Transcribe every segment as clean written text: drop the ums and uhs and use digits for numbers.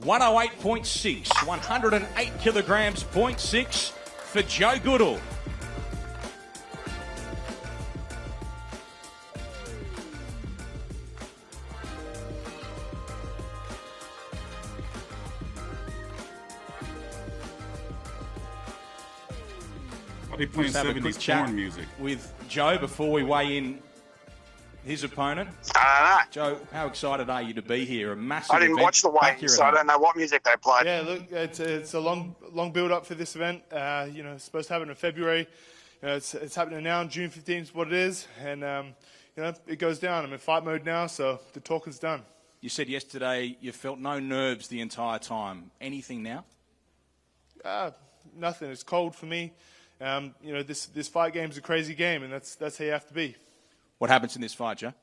108.6, 108 kilograms, 0.6 for Joe Goddall. Are they playing 70s porn music? With Joe before we weigh in his opponent. I don't know. Joe, how excited are you to be here? A massive I didn't event watch the back weigh-in, here so at I home. don't know what music they played. Yeah, look, it's a long build-up for this event. It's supposed to happen in February. It's happening now. June 15th is what it is, and it goes down. I'm in fight mode now, so the talking's done. You said yesterday you felt no nerves the entire time. Anything now? Nothing. It's cold for me. This fight game's a crazy game, and that's how you have to be. What happens in this fight, Joe?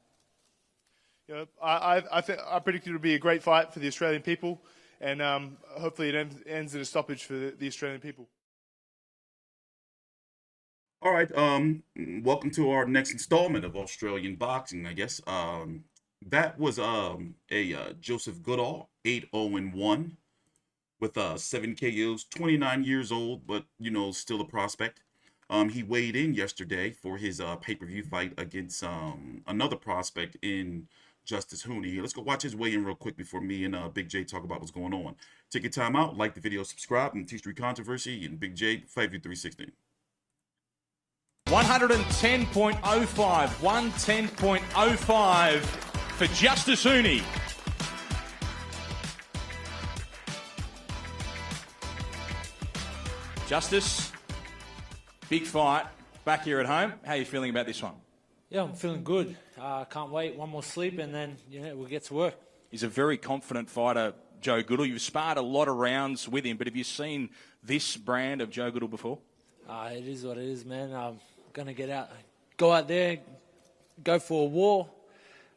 I predict it will be a great fight for the Australian people, and hopefully it ends in a stoppage for the Australian people. All right. Welcome to our next installment of Australian boxing, I guess. That was a Joseph Goddall, 8-0-1 with 7 KOs, 29 years old, but still a prospect. He weighed in yesterday for his pay-per-view fight against another prospect in Justis Huni. Let's go watch his weigh-in real quick before me and Big J talk about what's going on. Take your time out, like the video, subscribe, and T-Street Controversy, and Big J, 5v316. 110.05, 110.05 for Justis Huni. Justis, big fight back here at home. How are you feeling about this one? Yeah, I'm feeling good. Can't wait. One more sleep and then we'll get to work. He's a very confident fighter, Joe Goddall. You've sparred a lot of rounds with him, but have you seen this brand of Joe Goddall before? It is what it is, man. I'm going to go out there, go for a war,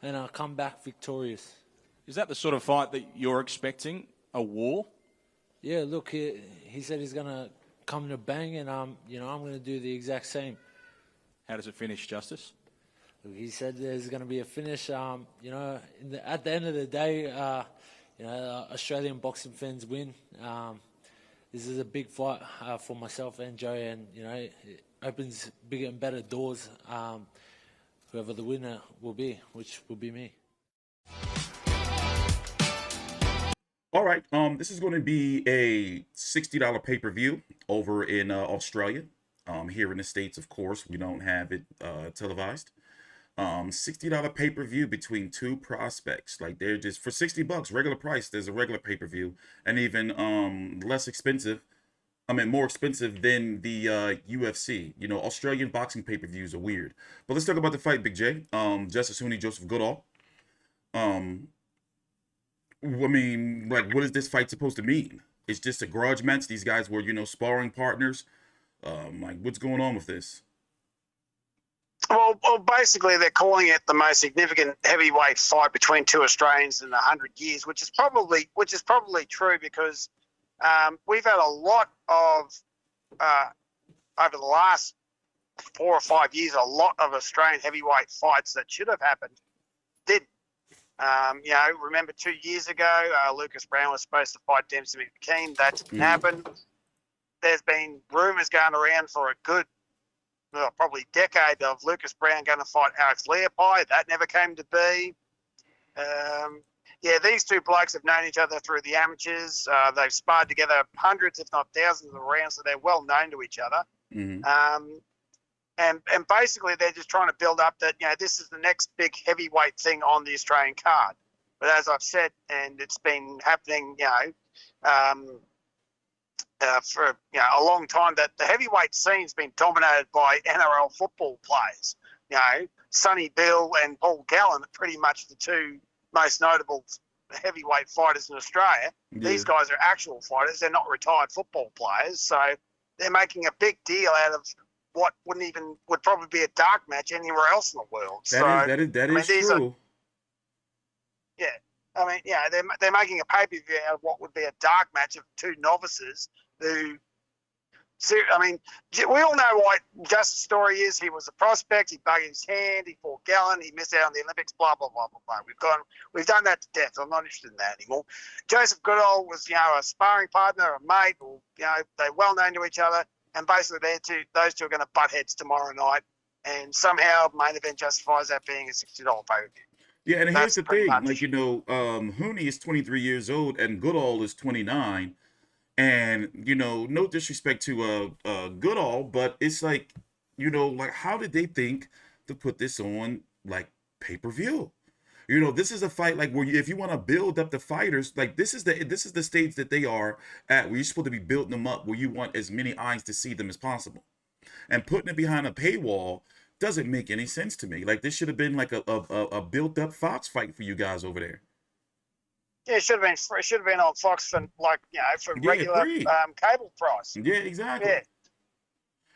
and I'll come back victorious. Is that the sort of fight that you're expecting, a war? Yeah, look, he said he's going to come to bang, and I'm going to do the exact same. How does it finish, Justis? Look, he said there's going to be a finish. At the end of the day, Australian boxing fans win. This is a big fight for myself and Joe, and it opens bigger and better doors. Whoever the winner will be, which will be me. All right, this is going to be a $60 pay-per-view over in Australia. Here in the States, of course, we don't have it televised. $60 pay-per-view between two prospects. Like, they're just for $60 regular price. There's a regular pay-per-view, and even less expensive. More expensive than the UFC. Australian boxing pay-per-views are weird. But let's talk about the fight, Big J. Justis Huni, Joseph Goddall. What is this fight supposed to mean? It's just a grudge match. These guys were, sparring partners. What's going on with this? Well, basically, they're calling it the most significant heavyweight fight between two Australians in 100 years, which is probably true because we've had a lot of over the last 4 or 5 years, a lot of Australian heavyweight fights that should have happened didn't. Remember 2 years ago, Lucas Brown was supposed to fight Dempsey McKean. That didn't happen. There's been rumours going around for a good probably decade of Lucas Brown going to fight Alex Leopai. That never came to be. These two blokes have known each other through the amateurs. They've sparred together hundreds, if not thousands, of rounds, so they're well known to each other. Mm-hmm. And basically, they're just trying to build up that this is the next big heavyweight thing on the Australian card. But as I've said, and it's been happening, for a long time, that the heavyweight scene's been dominated by NRL football players. Sonny Bill and Paul Gallen are pretty much the two most notable heavyweight fighters in Australia. Yeah. These guys are actual fighters; they're not retired football players. So they're making a big deal out of what would probably be a dark match anywhere else in the world. That is true. They're making a pay-per-view out of what would be a dark match of two novices who I mean, we all know what Justis' story is. He was a prospect. He buggered his hand. He fought Gallen. He missed out on the Olympics. Blah blah blah blah blah. We've done that to death. I'm not interested in that anymore. Joseph Goodall was, a sparring partner, a mate, or they're well known to each other, and basically those two are going to butt heads tomorrow night, and somehow main event justifies that being a $60 pay-per-view. Yeah, and here's the thing, much. like, Huni is 23 years old and Goodall is 29. And, no disrespect to Goodall, but it's like, like, how did they think to put this on, like, pay-per-view? This is a fight, like, where if you want to build up the fighters, like, this is the stage that they are at, where you're supposed to be building them up, where you want as many eyes to see them as possible. And putting it behind a paywall doesn't make any sense to me. Like, this should have been like a built-up Fox fight for you guys over there. Yeah, it should have been on Fox for regular cable price. Yeah, exactly.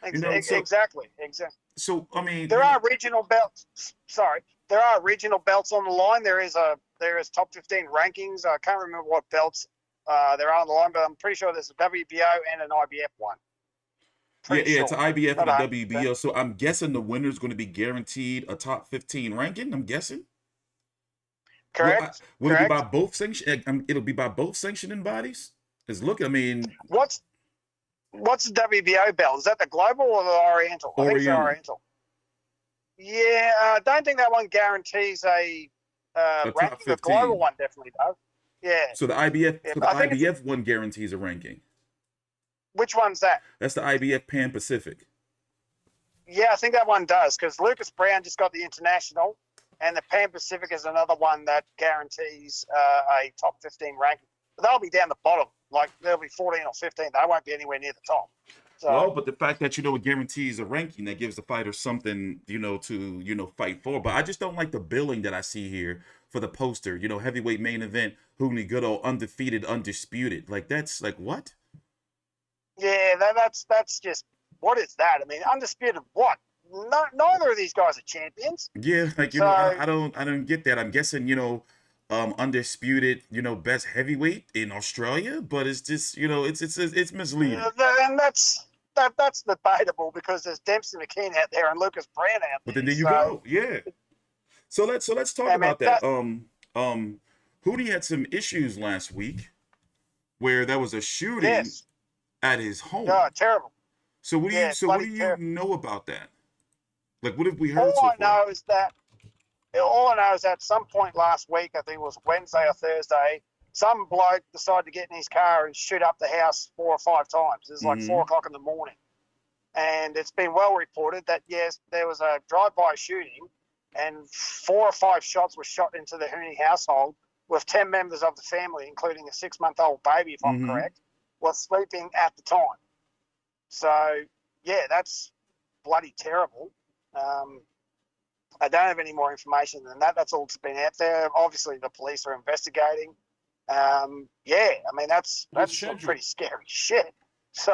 Yeah, exactly. So I mean, there are regional belts. Sorry, there are regional belts on the line. There is top 15 rankings. I can't remember what belts there are on the line, but I'm pretty sure there's a WBO and an IBF one. It's an IBF and a WBO. So I'm guessing the winner is going to be guaranteed a top 15 ranking. I'm guessing. Correct. Will it be by both sanction? It'll be by both sanctioning bodies. Because look, I mean, what's the WBO belt? Is that the global or the Oriental? I think it's the Oriental. Yeah, I don't think that one guarantees a ranking. The global one definitely does. Yeah. So the IBF one guarantees a ranking. Which one's that? That's the IBF Pan Pacific. Yeah, I think that one does, because Lucas Brown just got the international. And the Pan Pacific is another one that guarantees a top 15 ranking. But they'll be down the bottom. Like, they'll be 14 or 15. They won't be anywhere near the top. So, well, but the fact that, it guarantees a ranking, that gives the fighter something, to, fight for. But I just don't like the billing that I see here for the poster. Heavyweight main event, Huni Goodall, undefeated, undisputed. Like, that's, like, what? Yeah, that's just, what is that? I mean, undisputed what? Neither of these guys are champions. Yeah, like I don't get that. I'm guessing undisputed, best heavyweight in Australia, but it's just it's misleading. And that's debatable, because there's Dempsey McKean out there and Lucas Brown out there. But then there you go, yeah. So let's talk about that. Huni had some issues last week where there was a shooting at his home. Oh, terrible. So what do you know about that? Like, what have we heard All I know is that at some point last week, I think it was Wednesday or Thursday, some bloke decided to get in his car and shoot up the house 4 or 5 times. It was like 4 o'clock in the morning. And it's been well reported that, yes, there was a drive-by shooting and 4 or 5 shots were shot into the Huni household, with 10 members of the family, including a 6-month-old baby, if I'm correct, was sleeping at the time. So, yeah, that's bloody terrible. I don't have any more information than that. That's all that's been out there. Obviously, the police are investigating. I mean, that's some pretty scary shit. So,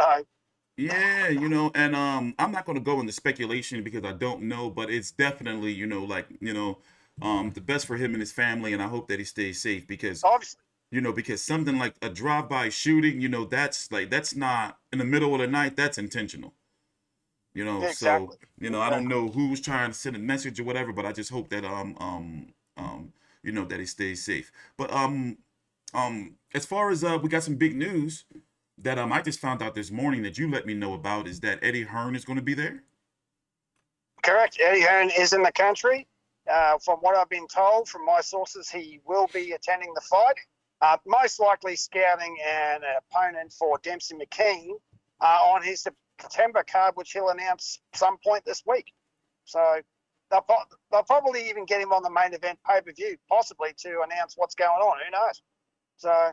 yeah, and I'm not going to go into speculation because I don't know, but it's definitely, the best for him and his family, and I hope that he stays safe, because obviously, because something like a drive-by shooting, that's not in the middle of the night. That's intentional. Exactly. So, I don't know who's trying to send a message or whatever, but I just hope that that he stays safe. But as far as we got some big news that I just found out this morning that you let me know about, is that Eddie Hearn is going to be there. Correct. Eddie Hearn is in the country. From what I've been told from my sources, he will be attending the fight. Most likely scouting an opponent for Dempsey McKean on his September card, which he'll announce some point this week. So they'll probably even get him on the main event pay-per-view, possibly, to announce what's going on. Who knows? So,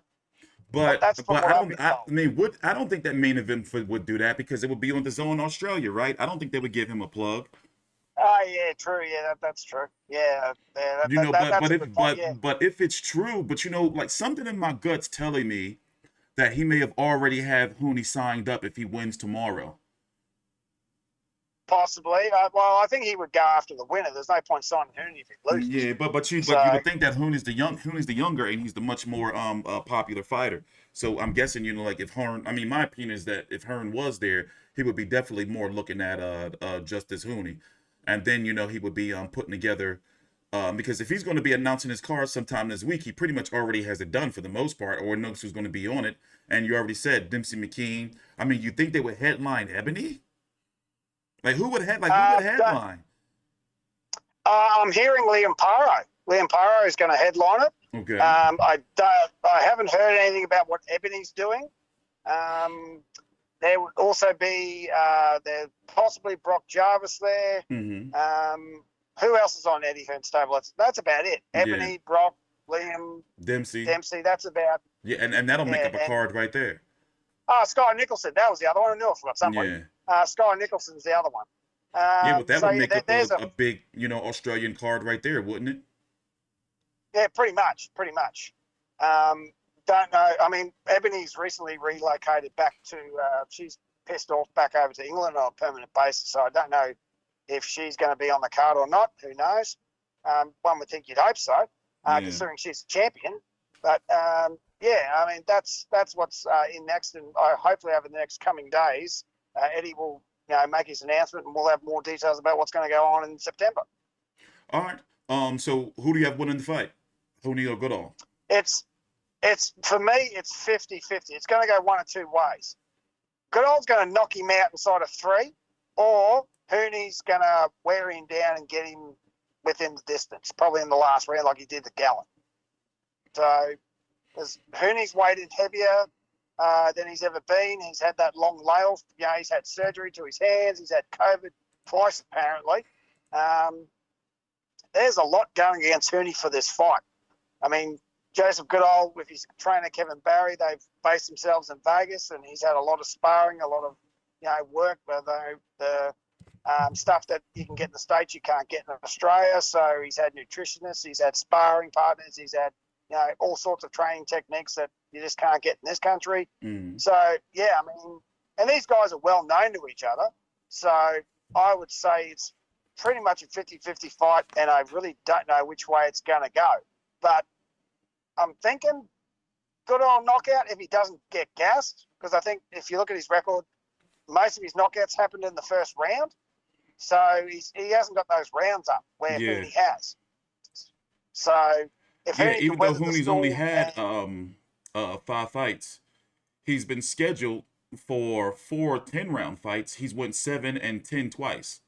but that's I don't think that main event would do that, because it would be on DAZN Australia, right? I don't think they would give him a plug. Oh yeah, true. Yeah, that's true. Yeah, but if it's true, but like, something in my gut's telling me that he may have already have Huni signed up if he wins tomorrow. Possibly. Well, I think he would go after the winner. There's no point signing Huni if he loses. Yeah, but you would think that Huni's the younger, and he's the much more popular fighter. So I'm guessing, like if Hearn, I mean, my opinion is that if Hearn was there, he would be definitely more looking at Justis Huni, and then he would be putting together. Because if he's going to be announcing his card sometime this week, he pretty much already has it done for the most part, or knows who's going to be on it. And you already said Dempsey McKean. I mean, you think they would headline Ebony? Like who would headline? I'm hearing Liam Paro. Liam Paro is going to headline it. Okay. I haven't heard anything about what Ebony's doing. There would also be there possibly Brock Jarvis there. Mm-hmm. Who else is on Eddie Hearn's stable? That's about it. Ebony, Brock, Liam, Dempsey. That's about. Yeah, and that'll make up a card right there. Sky Nicholson. That was the other one. I knew I forgot someone. Yeah. Sky Nicholson's the other one. But that would make up a big, Australian card right there, wouldn't it? Yeah, pretty much. Don't know. I mean, Ebony's recently relocated back to. She's pissed off back over to England on a permanent basis, so I don't know if she's going to be on the card or not. Who knows? One would think you'd hope so, considering she's a champion. But yeah, I mean that's what's in next, and hopefully over the next coming days, Eddie will make his announcement, and we'll have more details about what's going to go on in September. All right. So who do you have winning the fight, Huni or Goddall? It's for me, it's 50-50. It's going to go one of two ways. Goodall's going to knock him out inside of 3, or Huni's going to wear him down and get him within the distance, probably in the last round like he did to Gallen. So Huni's weighted heavier than he's ever been. He's had that long layoff. He's had surgery to his hands. He's had COVID twice, apparently. There's a lot going against Huni for this fight. I mean, Joseph Goodall with his trainer Kevin Barry, they've based themselves in Vegas, and he's had a lot of sparring, a lot of work, but the stuff that you can get in the States you can't get in Australia. So he's had nutritionists, he's had sparring partners, he's had all sorts of training techniques that you just can't get in this country. So yeah, I mean, and these guys are well known to each other, so I would say it's pretty much a 50-50 fight, and I really don't know which way it's going to go, but I'm thinking Goodall knockout if he doesn't get gassed, because I think if you look at his record, most of his knockouts happened in the first round, so he hasn't got those rounds up where Huni has. So if even though Huni's only had 5 fights, he's been scheduled for 4 10-round fights. He's won 7 and 10 twice,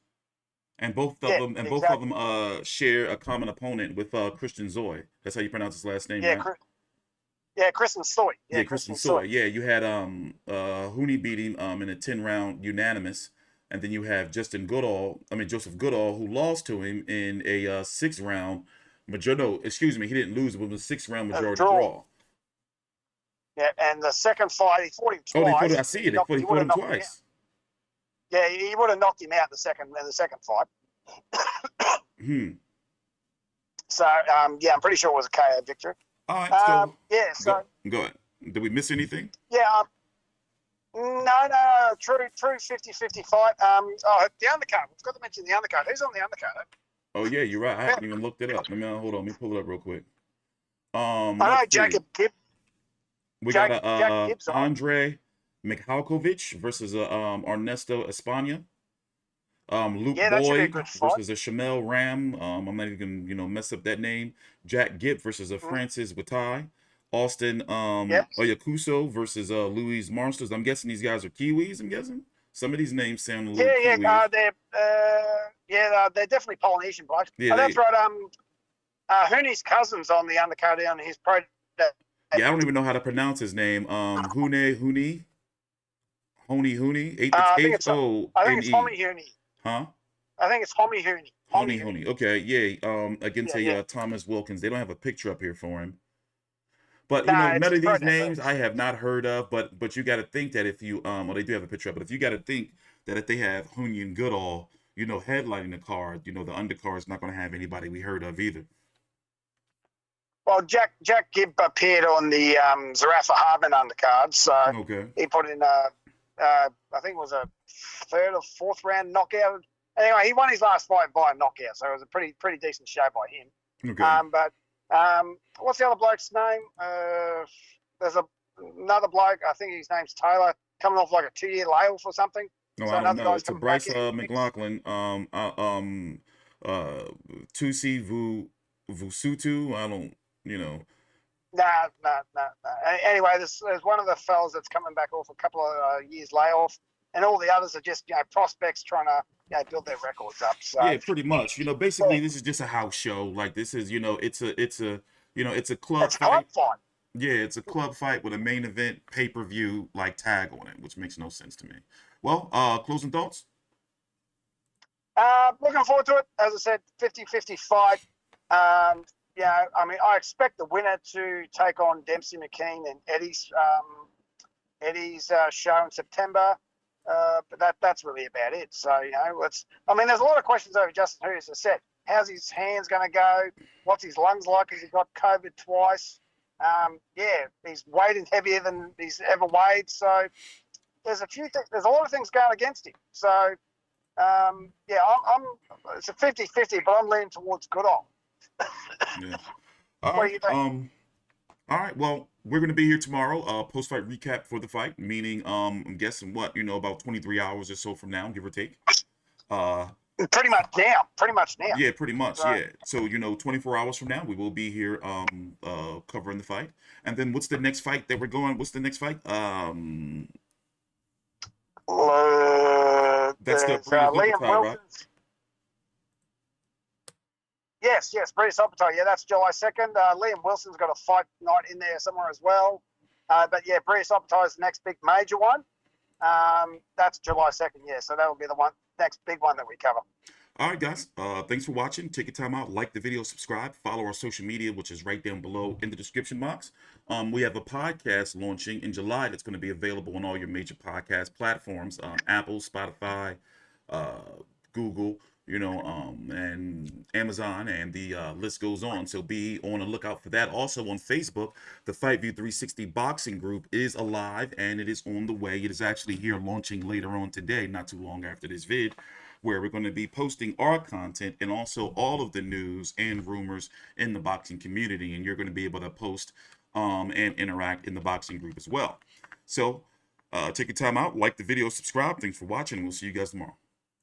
and both of them share a common opponent with Christian Zoy. That's how you pronounce his last name, right? Christian Soy. Christian Soy. Yeah, you had Huni beat him in a 10-round unanimous, and then you have Joseph Goodall, who lost to him in a 6-round majority. No, excuse me, he didn't lose. It was a 6-round majority draw. Yeah, and the second fight, he fought him twice. I see it. He fought him twice. Yeah, he would have knocked him out in the second fight. So I'm pretty sure it was a KO victory. All right, so go ahead. Did we miss anything? Yeah, no, true 50-50 fight. The undercard. We've got to mention the undercard. Who's on the undercard? Oh yeah, you're right. I haven't even looked it up. Hold on. Let me pull it up real quick. I know Jacob Gibb. We got Andre Michalkovic versus Ernesto Espana. Luke Boyd versus a Shamel Ram. I'm not even gonna mess up that name. Jack Gibb versus a Francis Watai. Austin Oyakuso versus Luis Marsters. I'm guessing these guys are Kiwis. I'm guessing some of these names sound a little Kiwis. They're definitely Polynesian blokes. Yeah, that's right. Huni's cousin's on the undercard on his pro. Yeah, I don't even know how to pronounce his name. Huni. I think it's Homi Huni. Huh? I think it's Homi Huni. Huni. Okay, yeah. Against Thomas Wilkins. They don't have a picture up here for him. But none of these names I have not heard of. But you got to think that if you they do have a picture up. But if you got to think that if they have Huni and Goodall, headlining the card, the undercard is not going to have anybody we heard of either. Well, Jack Gibb appeared on the Zarafa Hardman undercard, so he put in I think it was a 3rd or 4th round knockout Anyway, he won his last fight by a knockout, so it was a pretty decent show by him. Okay. But what's the other bloke's name? There's another bloke. I think his name's Taylor, coming off like a 2-year layoff or something. No, So I don't another know. guy's It's a coming Bryce back in. McLaughlin. Tusi Vusutu. I don't. Nah. Anyway, there's one of the fellas that's coming back off a couple of years layoff, and all the others are just prospects trying to build their records up. So Yeah, pretty much. Basically, this is just a house show. Like this is, it's a club it's a club fight. Yeah, it's a club fight with a main event pay-per-view like tag on it, which makes no sense to me. Well, closing thoughts? Looking forward to it. As I said, 50-50 fight. I expect the winner to take on Dempsey McKean and Eddie's show in September. But that's really about it. So, there's a lot of questions over Justin Hughes. As I said, how's his hands going to go? What's his lungs like? Has he got COVID twice? He's weighted heavier than he's ever weighed. So there's a lot of things going against him. So, it's a 50-50, but I'm leaning towards Goddall. Yeah. What do you think? All right. Well, we're going to be here tomorrow. Post-fight recap for the fight, meaning I'm guessing about 23 hours or so from now, give or take. Pretty much now. Yeah, pretty much. Yeah. So 24 hours from now, we will be here covering the fight. And then what's the next fight that we're going? What's the next fight? That's the Liam fight, right? Wilson's. Yes, British Opportunity. Yeah, that's July 2nd. Liam Wilson's got a fight night in there somewhere as well. But yeah, British Opportunity is the next big major one. That's July 2nd. Yeah, so that will be the next big one that we cover. All right, guys. Thanks for watching. Take your time out. Like the video, subscribe, follow our social media, which is right down below in the description box. We have a podcast launching in July that's going to be available on all your major podcast platforms, Apple, Spotify, Google, and Amazon, and the list goes on. So be on the lookout for that. Also on Facebook, the Fight View 360 boxing group is alive and it is on the way. It is actually here launching later on today, not too long after this vid, where we're going to be posting our content and also all of the news and rumors in the boxing community. And you're going to be able to post and interact in the boxing group as well. So take your time out, like the video, subscribe. Thanks for watching, and we'll see you guys tomorrow.